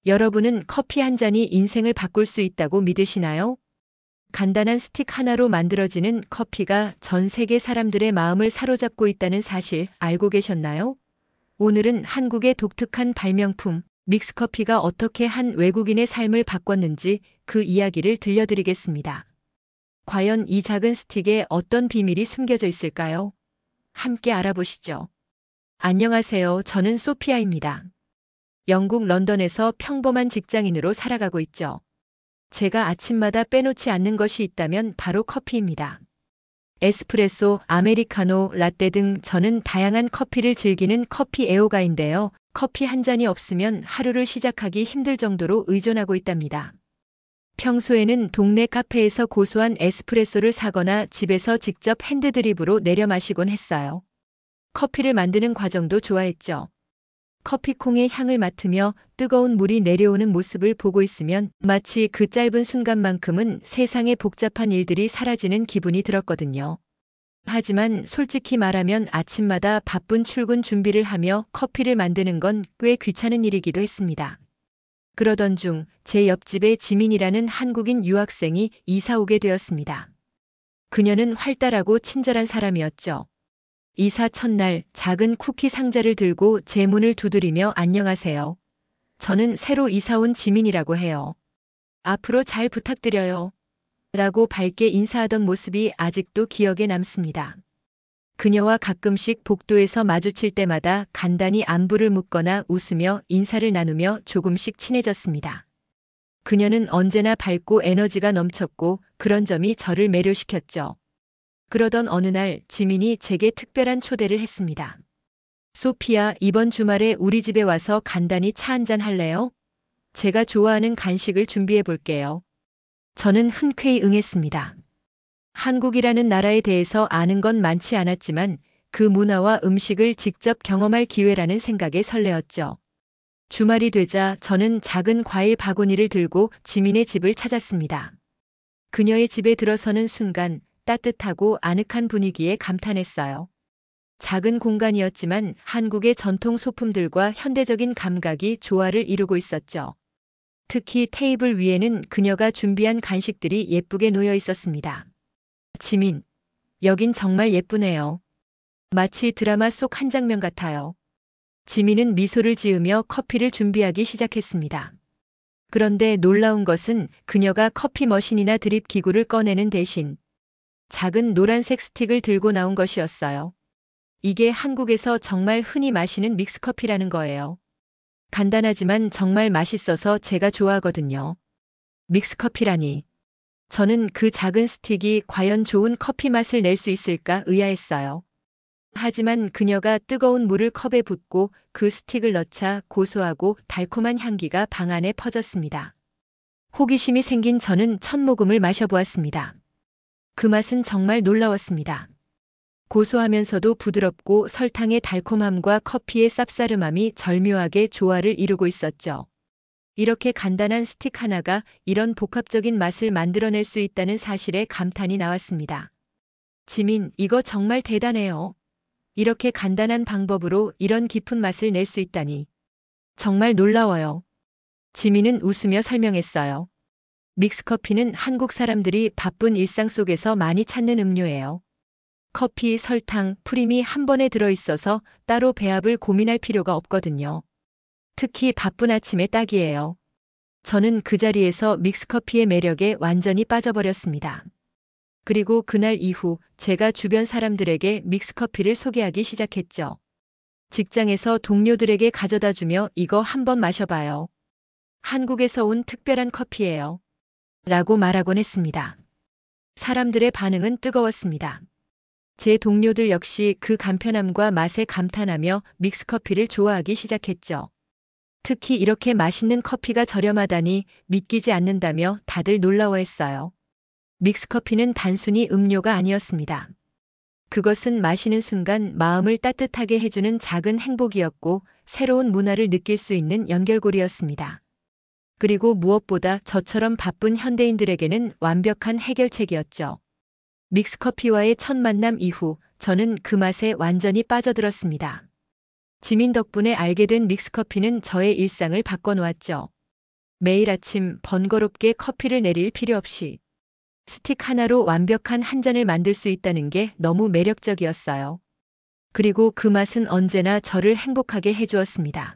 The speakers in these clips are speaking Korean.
여러분은 커피 한 잔이 인생을 바꿀 수 있다고 믿으시나요? 간단한 스틱 하나로 만들어지는 커피가 전 세계 사람들의 마음을 사로잡고 있다는 사실 알고 계셨나요? 오늘은 한국의 독특한 발명품, 믹스커피가 어떻게 한 외국인의 삶을 바꿨는지 그 이야기를 들려드리겠습니다. 과연 이 작은 스틱에 어떤 비밀이 숨겨져 있을까요? 함께 알아보시죠. 안녕하세요. 저는 소피아입니다. 영국 런던에서 평범한 직장인으로 살아가고 있죠. 제가 아침마다 빼놓지 않는 것이 있다면 바로 커피입니다. 에스프레소, 아메리카노, 라떼 등 저는 다양한 커피를 즐기는 커피 애호가인데요. 커피 한 잔이 없으면 하루를 시작하기 힘들 정도로 의존하고 있답니다. 평소에는 동네 카페에서 고소한 에스프레소를 사거나 집에서 직접 핸드드립으로 내려 마시곤 했어요. 커피를 만드는 과정도 좋아했죠. 커피콩의 향을 맡으며 뜨거운 물이 내려오는 모습을 보고 있으면 마치 그 짧은 순간만큼은 세상의 복잡한 일들이 사라지는 기분이 들었거든요. 하지만 솔직히 말하면 아침마다 바쁜 출근 준비를 하며 커피를 만드는 건 꽤 귀찮은 일이기도 했습니다. 그러던 중 제 옆집에 지민이라는 한국인 유학생이 이사 오게 되었습니다. 그녀는 활달하고 친절한 사람이었죠. 이사 첫날 작은 쿠키 상자를 들고 제 문을 두드리며 안녕하세요. 저는 새로 이사 온 지민이라고 해요. 앞으로 잘 부탁드려요. 라고 밝게 인사하던 모습이 아직도 기억에 남습니다. 그녀와 가끔씩 복도에서 마주칠 때마다 간단히 안부를 묻거나 웃으며 인사를 나누며 조금씩 친해졌습니다. 그녀는 언제나 밝고 에너지가 넘쳤고 그런 점이 저를 매료시켰죠. 그러던 어느 날 지민이 제게 특별한 초대를 했습니다. 소피아, 이번 주말에 우리 집에 와서 간단히 차 한잔 할래요? 제가 좋아하는 간식을 준비해 볼게요. 저는 흔쾌히 응했습니다. 한국이라는 나라에 대해서 아는 건 많지 않았지만 그 문화와 음식을 직접 경험할 기회라는 생각에 설레었죠. 주말이 되자 저는 작은 과일 바구니를 들고 지민의 집을 찾았습니다. 그녀의 집에 들어서는 순간 따뜻하고 아늑한 분위기에 감탄했어요. 작은 공간이었지만 한국의 전통 소품들과 현대적인 감각이 조화를 이루고 있었죠. 특히 테이블 위에는 그녀가 준비한 간식들이 예쁘게 놓여 있었습니다. 지민, 여긴 정말 예쁘네요. 마치 드라마 속 한 장면 같아요. 지민은 미소를 지으며 커피를 준비하기 시작했습니다. 그런데 놀라운 것은 그녀가 커피 머신이나 드립 기구를 꺼내는 대신 작은 노란색 스틱을 들고 나온 것이었어요. 이게 한국에서 정말 흔히 마시는 믹스커피라는 거예요. 간단하지만 정말 맛있어서 제가 좋아하거든요. 믹스커피라니. 저는 그 작은 스틱이 과연 좋은 커피 맛을 낼 수 있을까 의아했어요. 하지만 그녀가 뜨거운 물을 컵에 붓고 그 스틱을 넣자 고소하고 달콤한 향기가 방 안에 퍼졌습니다. 호기심이 생긴 저는 첫 모금을 마셔보았습니다. 그 맛은 정말 놀라웠습니다. 고소하면서도 부드럽고 설탕의 달콤함과 커피의 쌉싸름함이 절묘하게 조화를 이루고 있었죠. 이렇게 간단한 스틱 하나가 이런 복합적인 맛을 만들어낼 수 있다는 사실에 감탄이 나왔습니다. 지민, 이거 정말 대단해요. 이렇게 간단한 방법으로 이런 깊은 맛을 낼 수 있다니. 정말 놀라워요. 지민은 웃으며 설명했어요. 믹스커피는 한국 사람들이 바쁜 일상 속에서 많이 찾는 음료예요. 커피, 설탕, 프림이 한 번에 들어있어서 따로 배합을 고민할 필요가 없거든요. 특히 바쁜 아침에 딱이에요. 저는 그 자리에서 믹스커피의 매력에 완전히 빠져버렸습니다. 그리고 그날 이후 제가 주변 사람들에게 믹스커피를 소개하기 시작했죠. 직장에서 동료들에게 가져다 주며 이거 한번 마셔봐요. 한국에서 온 특별한 커피예요. 라고 말하곤 했습니다. 사람들의 반응은 뜨거웠습니다. 제 동료들 역시 그 간편함과 맛에 감탄하며 믹스커피를 좋아하기 시작했죠. 특히 이렇게 맛있는 커피가 저렴하다니 믿기지 않는다며 다들 놀라워했어요. 믹스커피는 단순히 음료가 아니었습니다. 그것은 마시는 순간 마음을 따뜻하게 해주는 작은 행복이었고 새로운 문화를 느낄 수 있는 연결고리였습니다. 그리고 무엇보다 저처럼 바쁜 현대인들에게는 완벽한 해결책이었죠. 믹스커피와의 첫 만남 이후 저는 그 맛에 완전히 빠져들었습니다. 지민 덕분에 알게 된 믹스커피는 저의 일상을 바꿔놓았죠. 매일 아침 번거롭게 커피를 내릴 필요 없이 스틱 하나로 완벽한 한 잔을 만들 수 있다는 게 너무 매력적이었어요. 그리고 그 맛은 언제나 저를 행복하게 해주었습니다.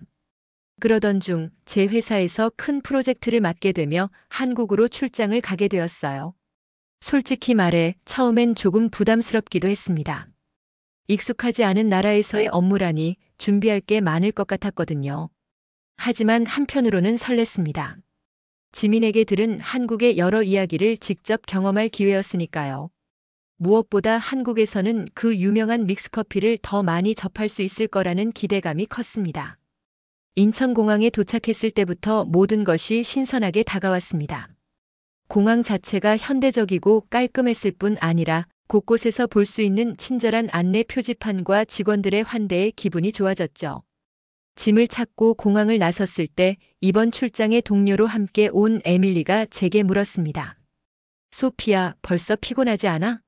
그러던 중 제 회사에서 큰 프로젝트를 맡게 되며 한국으로 출장을 가게 되었어요. 솔직히 말해 처음엔 조금 부담스럽기도 했습니다. 익숙하지 않은 나라에서의 업무라니 준비할 게 많을 것 같았거든요. 하지만 한편으로는 설렜습니다. 지민에게 들은 한국의 여러 이야기를 직접 경험할 기회였으니까요. 무엇보다 한국에서는 그 유명한 믹스커피를 더 많이 접할 수 있을 거라는 기대감이 컸습니다. 인천공항에 도착했을 때부터 모든 것이 신선하게 다가왔습니다. 공항 자체가 현대적이고 깔끔했을 뿐 아니라 곳곳에서 볼 수 있는 친절한 안내 표지판과 직원들의 환대에 기분이 좋아졌죠. 짐을 찾고 공항을 나섰을 때 이번 출장의 동료로 함께 온 에밀리가 제게 물었습니다. 소피야, 벌써 피곤하지 않아?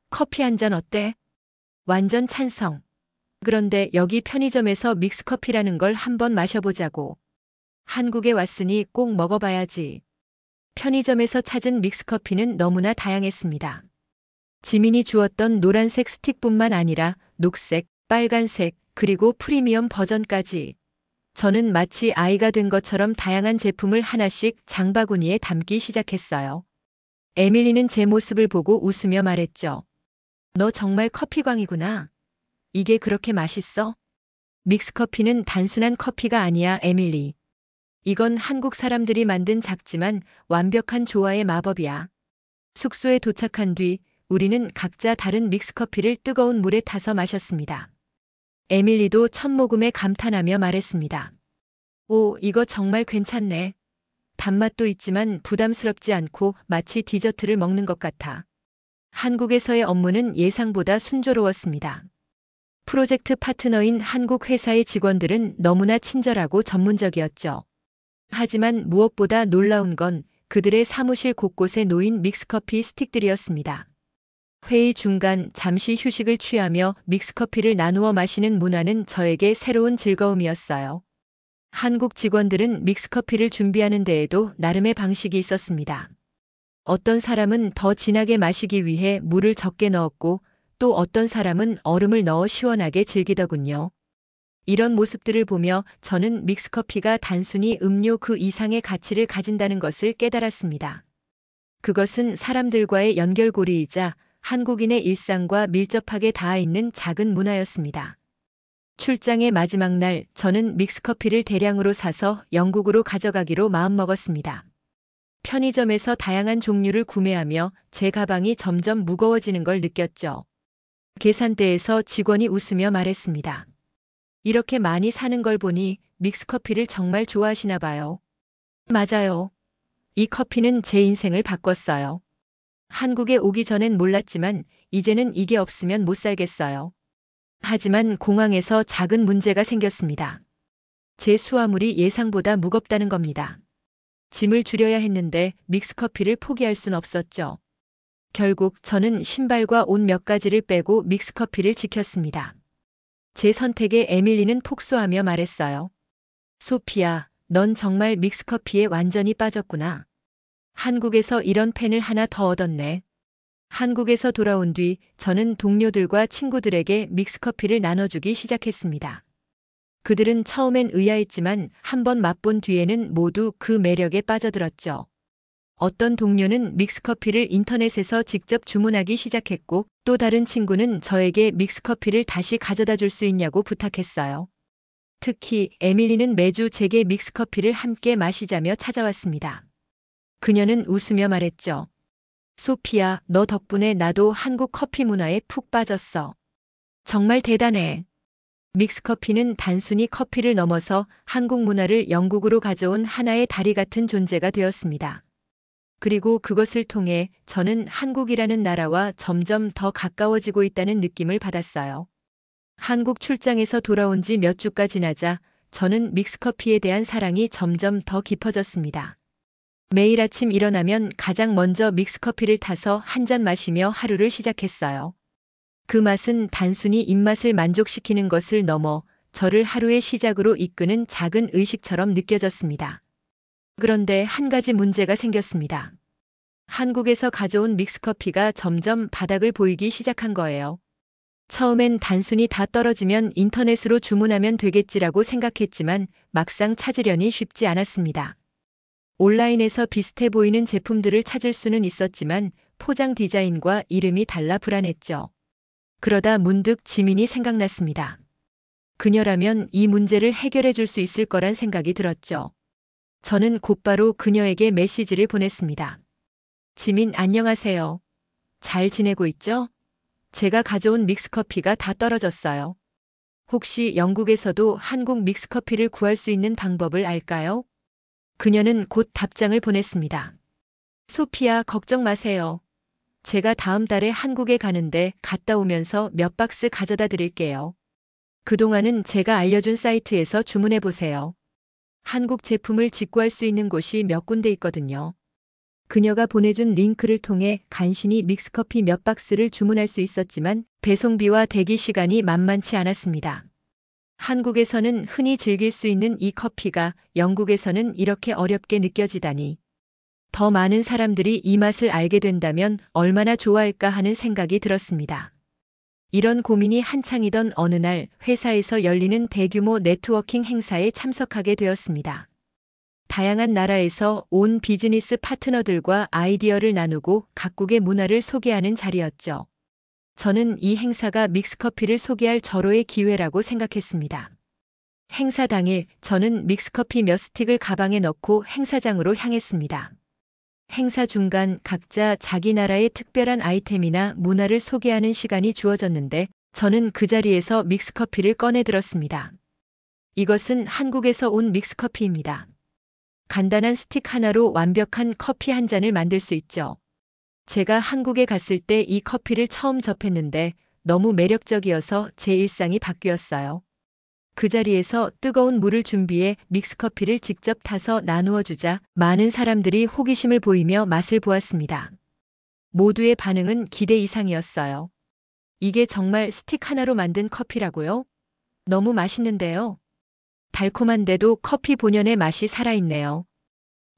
커피 한 잔 어때? 완전 찬성. 그런데 여기 편의점에서 믹스커피라는 걸 한번 마셔보자고. 한국에 왔으니 꼭 먹어봐야지. 편의점에서 찾은 믹스커피는 너무나 다양했습니다. 지민이 주었던 노란색 스틱뿐만 아니라 녹색, 빨간색, 그리고 프리미엄 버전까지. 저는 마치 아이가 된 것처럼 다양한 제품을 하나씩 장바구니에 담기 시작했어요. 에밀리는 제 모습을 보고 웃으며 말했죠. 너 정말 커피광이구나. 이게 그렇게 맛있어? 믹스커피는 단순한 커피가 아니야, 에밀리. 이건 한국 사람들이 만든 작지만 완벽한 조화의 마법이야. 숙소에 도착한 뒤 우리는 각자 다른 믹스커피를 뜨거운 물에 타서 마셨습니다. 에밀리도 첫 모금에 감탄하며 말했습니다. 오, 이거 정말 괜찮네. 단맛도 있지만 부담스럽지 않고 마치 디저트를 먹는 것 같아. 한국에서의 업무는 예상보다 순조로웠습니다. 프로젝트 파트너인 한국 회사의 직원들은 너무나 친절하고 전문적이었죠. 하지만 무엇보다 놀라운 건 그들의 사무실 곳곳에 놓인 믹스커피 스틱들이었습니다. 회의 중간 잠시 휴식을 취하며 믹스커피를 나누어 마시는 문화는 저에게 새로운 즐거움이었어요. 한국 직원들은 믹스커피를 준비하는 데에도 나름의 방식이 있었습니다. 어떤 사람은 더 진하게 마시기 위해 물을 적게 넣었고 또 어떤 사람은 얼음을 넣어 시원하게 즐기더군요. 이런 모습들을 보며 저는 믹스커피가 단순히 음료 그 이상의 가치를 가진다는 것을 깨달았습니다. 그것은 사람들과의 연결고리이자 한국인의 일상과 밀접하게 닿아 있는 작은 문화였습니다. 출장의 마지막 날 저는 믹스커피를 대량으로 사서 영국으로 가져가기로 마음먹었습니다. 편의점에서 다양한 종류를 구매하며 제 가방이 점점 무거워지는 걸 느꼈죠. 계산대에서 직원이 웃으며 말했습니다. 이렇게 많이 사는 걸 보니 믹스커피를 정말 좋아하시나 봐요. 맞아요. 이 커피는 제 인생을 바꿨어요. 한국에 오기 전엔 몰랐지만 이제는 이게 없으면 못 살겠어요. 하지만 공항에서 작은 문제가 생겼습니다. 제 수화물이 예상보다 무겁다는 겁니다. 짐을 줄여야 했는데 믹스커피를 포기할 순 없었죠. 결국 저는 신발과 옷 몇 가지를 빼고 믹스커피를 지켰습니다. 제 선택에 에밀리는 폭소하며 말했어요. 소피야, 넌 정말 믹스커피에 완전히 빠졌구나. 한국에서 이런 펜을 하나 더 얻었네. 한국에서 돌아온 뒤 저는 동료들과 친구들에게 믹스커피를 나눠주기 시작했습니다. 그들은 처음엔 의아했지만 한번 맛본 뒤에는 모두 그 매력에 빠져들었죠. 어떤 동료는 믹스커피를 인터넷에서 직접 주문하기 시작했고 또 다른 친구는 저에게 믹스커피를 다시 가져다 줄 수 있냐고 부탁했어요. 특히 에밀리는 매주 제게 믹스커피를 함께 마시자며 찾아왔습니다. 그녀는 웃으며 말했죠. 소피야, 너 덕분에 나도 한국 커피 문화에 푹 빠졌어. 정말 대단해. 믹스커피는 단순히 커피를 넘어서 한국 문화를 영국으로 가져온 하나의 다리 같은 존재가 되었습니다. 그리고 그것을 통해 저는 한국이라는 나라와 점점 더 가까워지고 있다는 느낌을 받았어요. 한국 출장에서 돌아온 지 몇 주가 지나자 저는 믹스커피에 대한 사랑이 점점 더 깊어졌습니다. 매일 아침 일어나면 가장 먼저 믹스커피를 타서 한 잔 마시며 하루를 시작했어요. 그 맛은 단순히 입맛을 만족시키는 것을 넘어 저를 하루의 시작으로 이끄는 작은 의식처럼 느껴졌습니다. 그런데 한 가지 문제가 생겼습니다. 한국에서 가져온 믹스커피가 점점 바닥을 보이기 시작한 거예요. 처음엔 단순히 다 떨어지면 인터넷으로 주문하면 되겠지라고 생각했지만 막상 찾으려니 쉽지 않았습니다. 온라인에서 비슷해 보이는 제품들을 찾을 수는 있었지만 포장 디자인과 이름이 달라 불안했죠. 그러다 문득 지민이 생각났습니다. 그녀라면 이 문제를 해결해 줄 수 있을 거란 생각이 들었죠. 저는 곧바로 그녀에게 메시지를 보냈습니다. 지민, 안녕하세요. 잘 지내고 있죠? 제가 가져온 믹스커피가 다 떨어졌어요. 혹시 영국에서도 한국 믹스커피를 구할 수 있는 방법을 알까요? 그녀는 곧 답장을 보냈습니다. 소피아, 걱정 마세요. 제가 다음 달에 한국에 가는데 갔다 오면서 몇 박스 가져다 드릴게요. 그동안은 제가 알려준 사이트에서 주문해 보세요. 한국 제품을 직구할 수 있는 곳이 몇 군데 있거든요. 그녀가 보내준 링크를 통해 간신히 믹스커피 몇 박스를 주문할 수 있었지만 배송비와 대기 시간이 만만치 않았습니다. 한국에서는 흔히 즐길 수 있는 이 커피가 영국에서는 이렇게 어렵게 느껴지다니. 더 많은 사람들이 이 맛을 알게 된다면 얼마나 좋아할까 하는 생각이 들었습니다. 이런 고민이 한창이던 어느 날 회사에서 열리는 대규모 네트워킹 행사에 참석하게 되었습니다. 다양한 나라에서 온 비즈니스 파트너들과 아이디어를 나누고 각국의 문화를 소개하는 자리였죠. 저는 이 행사가 믹스커피를 소개할 절호의 기회라고 생각했습니다. 행사 당일 저는 믹스커피 몇 스틱을 가방에 넣고 행사장으로 향했습니다. 행사 중간 각자 자기 나라의 특별한 아이템이나 문화를 소개하는 시간이 주어졌는데 저는 그 자리에서 믹스커피를 꺼내 들었습니다. 이것은 한국에서 온 믹스커피입니다. 간단한 스틱 하나로 완벽한 커피 한 잔을 만들 수 있죠. 제가 한국에 갔을 때 이 커피를 처음 접했는데 너무 매력적이어서 제 일상이 바뀌었어요. 그 자리에서 뜨거운 물을 준비해 믹스커피를 직접 타서 나누어 주자 많은 사람들이 호기심을 보이며 맛을 보았습니다. 모두의 반응은 기대 이상이었어요. 이게 정말 스틱 하나로 만든 커피라고요? 너무 맛있는데요. 달콤한데도 커피 본연의 맛이 살아있네요.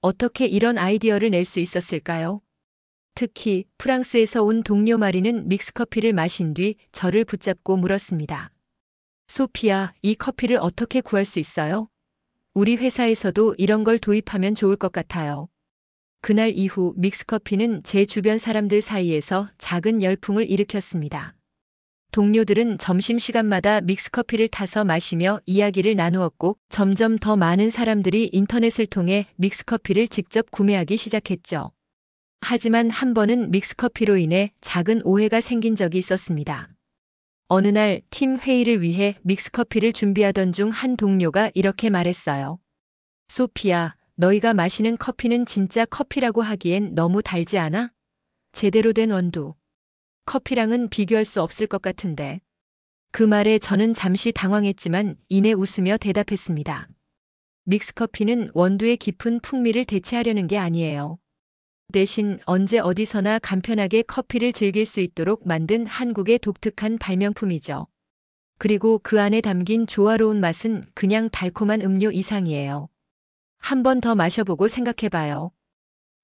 어떻게 이런 아이디어를 낼 수 있었을까요? 특히 프랑스에서 온 동료 마리는 믹스커피를 마신 뒤 저를 붙잡고 물었습니다. 소피아, 이 커피를 어떻게 구할 수 있어요? 우리 회사에서도 이런 걸 도입하면 좋을 것 같아요. 그날 이후 믹스커피는 제 주변 사람들 사이에서 작은 열풍을 일으켰습니다. 동료들은 점심시간마다 믹스커피를 타서 마시며 이야기를 나누었고 점점 더 많은 사람들이 인터넷을 통해 믹스커피를 직접 구매하기 시작했죠. 하지만 한 번은 믹스커피로 인해 작은 오해가 생긴 적이 있었습니다. 어느 날 팀 회의를 위해 믹스커피를 준비하던 중 한 동료가 이렇게 말했어요. 소피아, 너희가 마시는 커피는 진짜 커피라고 하기엔 너무 달지 않아? 제대로 된 원두. 커피랑은 비교할 수 없을 것 같은데. 그 말에 저는 잠시 당황했지만 이내 웃으며 대답했습니다. 믹스커피는 원두의 깊은 풍미를 대체하려는 게 아니에요. 대신 언제 어디서나 간편하게 커피를 즐길 수 있도록 만든 한국의 독특한 발명품이죠. 그리고 그 안에 담긴 조화로운 맛은 그냥 달콤한 음료 이상이에요. 한 번 더 마셔보고 생각해봐요.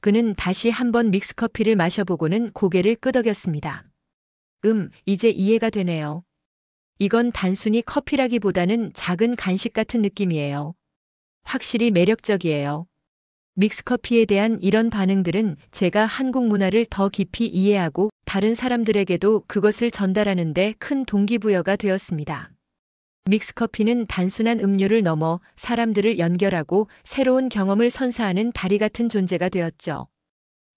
그는 다시 한 번 믹스커피를 마셔보고는 고개를 끄덕였습니다. 이제 이해가 되네요. 이건 단순히 커피라기보다는 작은 간식 같은 느낌이에요. 확실히 매력적이에요. 믹스커피에 대한 이런 반응들은 제가 한국 문화를 더 깊이 이해하고 다른 사람들에게도 그것을 전달하는 데 큰 동기부여가 되었습니다. 믹스커피는 단순한 음료를 넘어 사람들을 연결하고 새로운 경험을 선사하는 다리 같은 존재가 되었죠.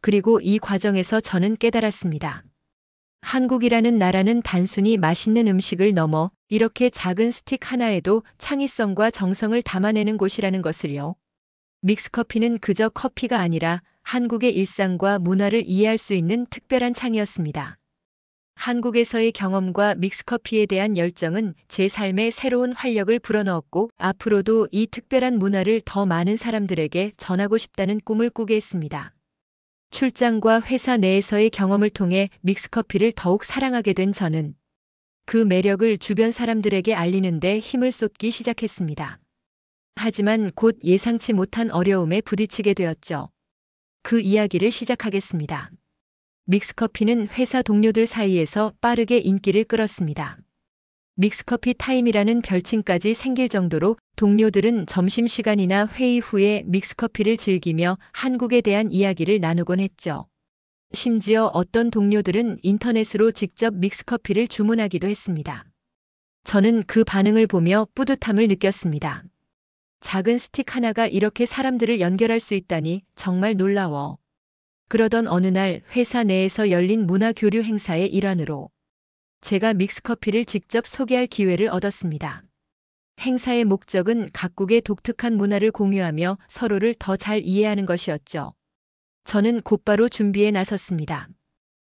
그리고 이 과정에서 저는 깨달았습니다. 한국이라는 나라는 단순히 맛있는 음식을 넘어 이렇게 작은 스틱 하나에도 창의성과 정성을 담아내는 곳이라는 것을요. 믹스커피는 그저 커피가 아니라 한국의 일상과 문화를 이해할 수 있는 특별한 창이었습니다. 한국에서의 경험과 믹스커피에 대한 열정은 제 삶에 새로운 활력을 불어넣었고 앞으로도 이 특별한 문화를 더 많은 사람들에게 전하고 싶다는 꿈을 꾸게 했습니다. 출장과 회사 내에서의 경험을 통해 믹스커피를 더욱 사랑하게 된 저는 그 매력을 주변 사람들에게 알리는 데 힘을 쏟기 시작했습니다. 하지만 곧 예상치 못한 어려움에 부딪히게 되었죠. 그 이야기를 시작하겠습니다. 믹스커피는 회사 동료들 사이에서 빠르게 인기를 끌었습니다. 믹스커피 타임이라는 별칭까지 생길 정도로 동료들은 점심시간이나 회의 후에 믹스커피를 즐기며 한국에 대한 이야기를 나누곤 했죠. 심지어 어떤 동료들은 인터넷으로 직접 믹스커피를 주문하기도 했습니다. 저는 그 반응을 보며 뿌듯함을 느꼈습니다. 작은 스틱 하나가 이렇게 사람들을 연결할 수 있다니 정말 놀라워. 그러던 어느 날 회사 내에서 열린 문화 교류 행사의 일환으로 제가 믹스커피를 직접 소개할 기회를 얻었습니다. 행사의 목적은 각국의 독특한 문화를 공유하며 서로를 더 잘 이해하는 것이었죠. 저는 곧바로 준비에 나섰습니다.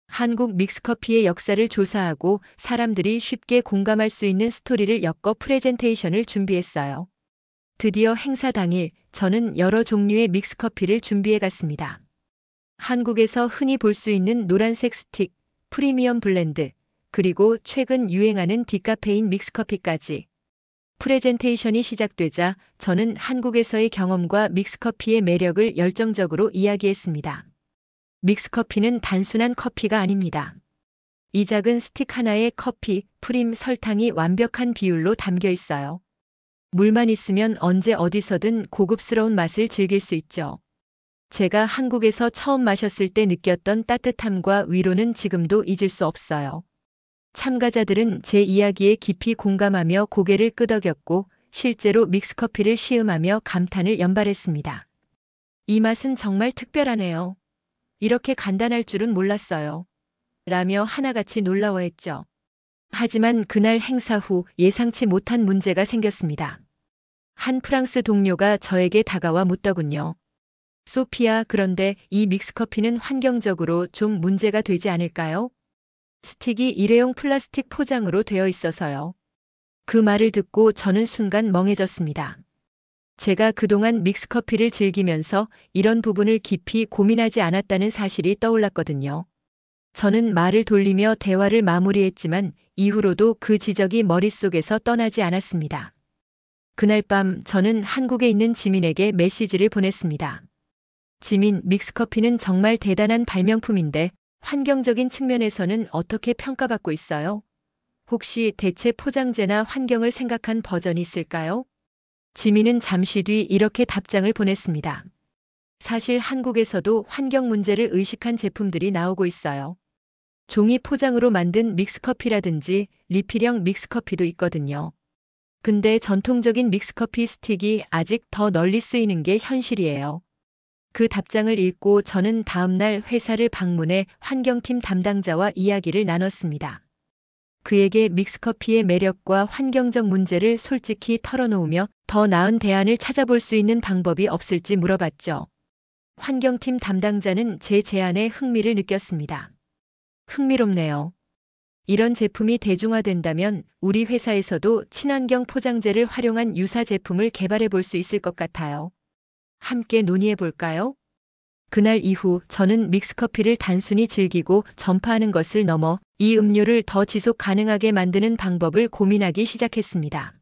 한국 믹스커피의 역사를 조사하고 사람들이 쉽게 공감할 수 있는 스토리를 엮어 프레젠테이션을 준비했어요. 드디어 행사 당일 저는 여러 종류의 믹스커피를 준비해 갔습니다. 한국에서 흔히 볼 수 있는 노란색 스틱, 프리미엄 블렌드, 그리고 최근 유행하는 디카페인 믹스커피까지. 프레젠테이션이 시작되자 저는 한국에서의 경험과 믹스커피의 매력을 열정적으로 이야기했습니다. 믹스커피는 단순한 커피가 아닙니다. 이 작은 스틱 하나에 커피, 프림, 설탕이 완벽한 비율로 담겨 있어요. 물만 있으면 언제 어디서든 고급스러운 맛을 즐길 수 있죠. 제가 한국에서 처음 마셨을 때 느꼈던 따뜻함과 위로는 지금도 잊을 수 없어요. 참가자들은 제 이야기에 깊이 공감하며 고개를 끄덕였고 실제로 믹스커피를 시음하며 감탄을 연발했습니다. 이 맛은 정말 특별하네요. 이렇게 간단할 줄은 몰랐어요. 라며 하나같이 놀라워했죠. 하지만 그날 행사 후 예상치 못한 문제가 생겼습니다. 한 프랑스 동료가 저에게 다가와 묻더군요. 소피아, 그런데 이 믹스커피는 환경적으로 좀 문제가 되지 않을까요? 스틱이 일회용 플라스틱 포장으로 되어 있어서요. 그 말을 듣고 저는 순간 멍해졌습니다. 제가 그동안 믹스커피를 즐기면서 이런 부분을 깊이 고민하지 않았다는 사실이 떠올랐거든요. 저는 말을 돌리며 대화를 마무리했지만 이후로도 그 지적이 머릿속에서 떠나지 않았습니다. 그날 밤 저는 한국에 있는 지민에게 메시지를 보냈습니다. 지민, 믹스커피는 정말 대단한 발명품인데 환경적인 측면에서는 어떻게 평가받고 있어요? 혹시 대체 포장재나 환경을 생각한 버전이 있을까요? 지민은 잠시 뒤 이렇게 답장을 보냈습니다. 사실 한국에서도 환경 문제를 의식한 제품들이 나오고 있어요. 종이 포장으로 만든 믹스커피라든지 리필형 믹스커피도 있거든요. 근데 전통적인 믹스커피 스틱이 아직 더 널리 쓰이는 게 현실이에요. 그 답장을 읽고 저는 다음날 회사를 방문해 환경팀 담당자와 이야기를 나눴습니다. 그에게 믹스커피의 매력과 환경적 문제를 솔직히 털어놓으며 더 나은 대안을 찾아볼 수 있는 방법이 없을지 물어봤죠. 환경팀 담당자는 제 제안에 흥미를 느꼈습니다. 흥미롭네요. 이런 제품이 대중화된다면 우리 회사에서도 친환경 포장재를 활용한 유사 제품을 개발해 볼 수 있을 것 같아요. 함께 논의해 볼까요? 그날 이후 저는 믹스커피를 단순히 즐기고 전파하는 것을 넘어 이 음료를 더 지속 가능하게 만드는 방법을 고민하기 시작했습니다.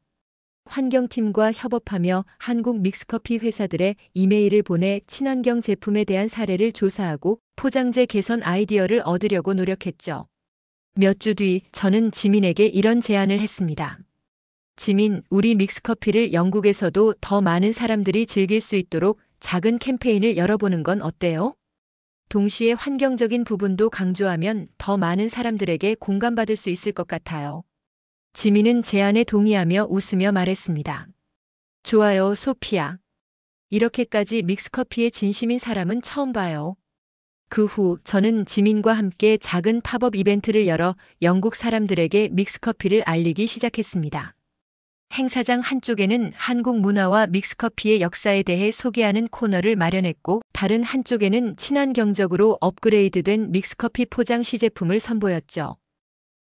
환경팀과 협업하며 한국 믹스커피 회사들의 이메일을 보내 친환경 제품에 대한 사례를 조사하고 포장재 개선 아이디어를 얻으려고 노력했죠. 몇 주 뒤 저는 지민에게 이런 제안을 했습니다. 지민, 우리 믹스커피를 영국에서도 더 많은 사람들이 즐길 수 있도록 작은 캠페인을 열어보는 건 어때요? 동시에 환경적인 부분도 강조하면 더 많은 사람들에게 공감받을 수 있을 것 같아요. 지민은 제안에 동의하며 웃으며 말했습니다. 좋아요, 소피아. 이렇게까지 믹스커피에 진심인 사람은 처음 봐요. 그 후 저는 지민과 함께 작은 팝업 이벤트를 열어 영국 사람들에게 믹스커피를 알리기 시작했습니다. 행사장 한쪽에는 한국 문화와 믹스커피의 역사에 대해 소개하는 코너를 마련했고 다른 한쪽에는 친환경적으로 업그레이드된 믹스커피 포장 시제품을 선보였죠.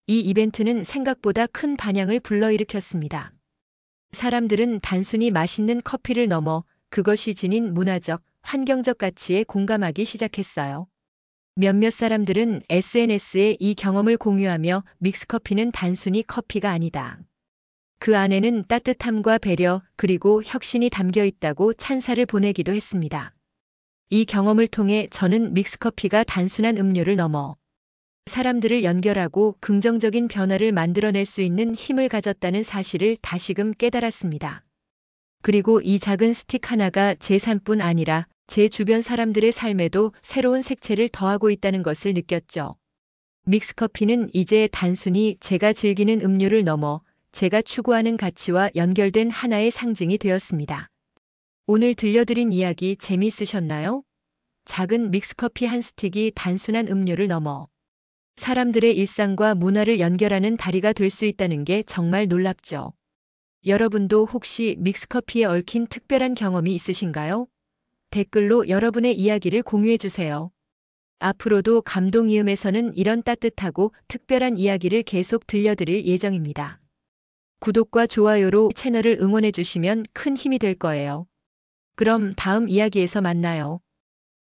이 이벤트는 생각보다 큰 반향을 불러일으켰습니다. 사람들은 단순히 맛있는 커피를 넘어 그것이 지닌 문화적, 환경적 가치에 공감하기 시작했어요. 몇몇 사람들은 SNS에 이 경험을 공유하며 믹스커피는 단순히 커피가 아니다. 그 안에는 따뜻함과 배려 그리고 혁신이 담겨 있다고 찬사를 보내기도 했습니다. 이 경험을 통해 저는 믹스커피가 단순한 음료를 넘어 사람들을 연결하고 긍정적인 변화를 만들어낼 수 있는 힘을 가졌다는 사실을 다시금 깨달았습니다. 그리고 이 작은 스틱 하나가 제 삶뿐 아니라 제 주변 사람들의 삶에도 새로운 색채를 더하고 있다는 것을 느꼈죠. 믹스커피는 이제 단순히 제가 즐기는 음료를 넘어 제가 추구하는 가치와 연결된 하나의 상징이 되었습니다. 오늘 들려드린 이야기 재미있으셨나요? 작은 믹스커피 한 스틱이 단순한 음료를 넘어 사람들의 일상과 문화를 연결하는 다리가 될 수 있다는 게 정말 놀랍죠. 여러분도 혹시 믹스커피에 얽힌 특별한 경험이 있으신가요? 댓글로 여러분의 이야기를 공유해 주세요. 앞으로도 감동이음에서는 이런 따뜻하고 특별한 이야기를 계속 들려드릴 예정입니다. 구독과 좋아요로 채널을 응원해 주시면 큰 힘이 될 거예요. 그럼 다음 이야기에서 만나요.